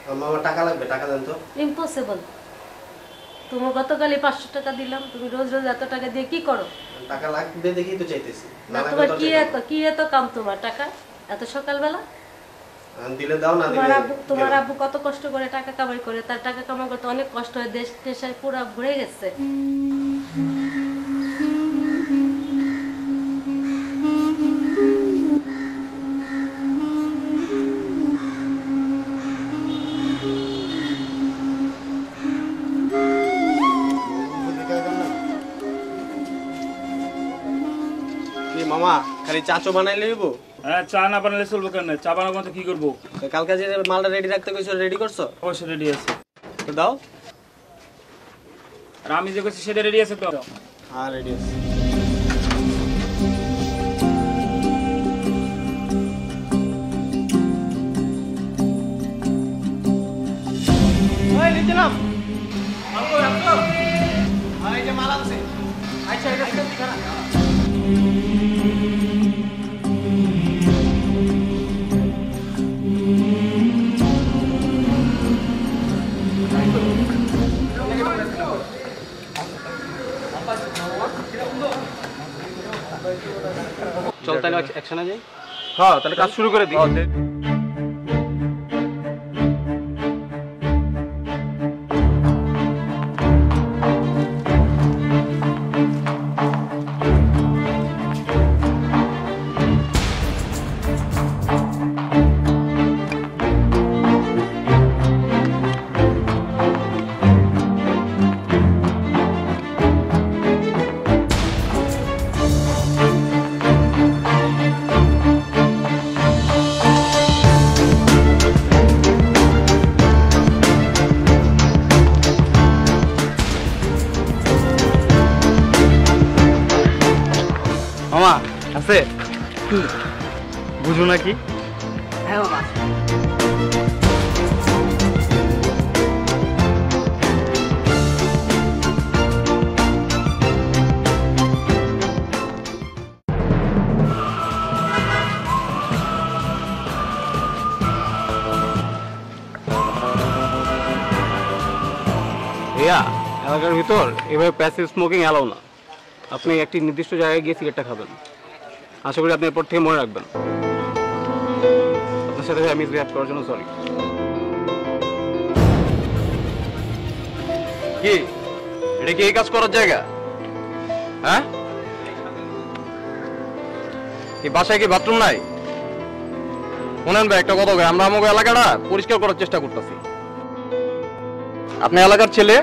মামা টাকা লাগবে, টাকা দেন তো। ইম্পসিবল। তোমার গতকালই 500 টাকা দিলাম, তুমি রোজ রোজ এত টাকা দিয়ে কি করো? টাকা লাগবে দেখেই তো চাইতেছি। না তোমার কি এত কাম তোমার টাকা এত সকালবেলা? দিলে দাও, না দিলে তোমার আব্বু কত কষ্ট করে টাকা কামাই করে, তার টাকা কামাই করতে অনেক কষ্ট হয়, দেশ টেশে পুরো ঘুরে গেছে। মামা খালি চাচো বানাইলে হইব? হ্যাঁ, চা না বানালে চলবো কেন? চা বানাবো তো কি করবো? কালকে যে মালটা রেডি রাখতে কইছো, রেডি করছো? অবশ্যই রেডি আছে। তো দাও। আর আমি যে কইছি সেটা রেডি আছে তো? হ্যাঁ রেডি আছে। ওই নিচে নাম। আমগো আসো। এই যে মাল আছে। আচ্ছা এটা খারাপ। চল তাহলে অ্যাকশনে যাই। হ্যাঁ, তাহলে কাজ শুরু করে দিই। মামা আছে কি বুঝো নাকি? হ্যাঁ মামা। এলাকার ভিতর এভাবে প্যাসিভ স্মোকিং অ্যালাউ না। আপনি একটি নির্দিষ্ট জায়গায় গিয়ে সিগারেটটা খাবেন। আশা করি আপনি এরপর থেকে মনে রাখবেন। আপনার সাথে আমি মিসবিহেভ করার জন্য সরি। কি এটা কি এই কাজ করার জায়গা? হ্যাঁ, কি বাসায় কি বাথরুম নাই? শুনেন ভাই, একটা কথা কই, আমরা আমাদের এলাকাটা পরিষ্কার করার চেষ্টা করতেছি। আপনি এলাকার ছেলে,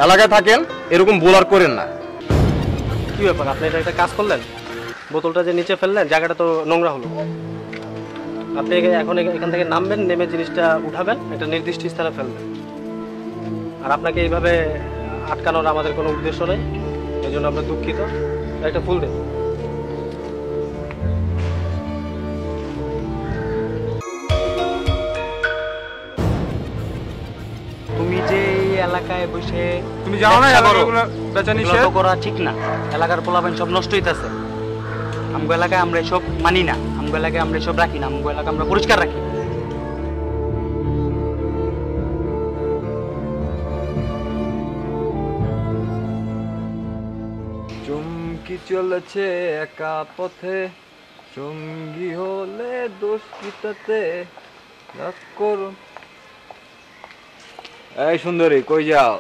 এলাকায় থাকেন, এরকম বোলার করেন না। কি ব্যাপার, আপনি এটা একটা কাজ করলেন? বোতলটা যে নিচে ফেললেন, জায়গাটা তো নোংরা হলো। আপনি এখন এখান থেকে নামবেন, নেমে জিনিসটা উঠাবেন, একটা নির্দিষ্ট স্থানে ফেলবেন। আর আপনাকে এইভাবে আটকানোর আমাদের কোনো উদ্দেশ্য নেই, এই জন্য আমরা দুঃখিত। একটা ফুল দেন। তুমি যে এলাকায় বসে তুমি জানো না এলাকাগুলো বেচা নিষেধ করা ঠিক না। এলাকার পোলাপান সব নষ্ট হইতাছে। আমগো এলাকায় আমরা এসব মানি না, আমগো এলাকায় আমরা এসব রাখি না, আমগো এলাকা আমরা পরিষ্কার রাখি। চুমকি চলেছে একা পথে, সঙ্গী হলে দোষ কিটাতে রাগ করুন। এই সুন্দরী, কই যাও?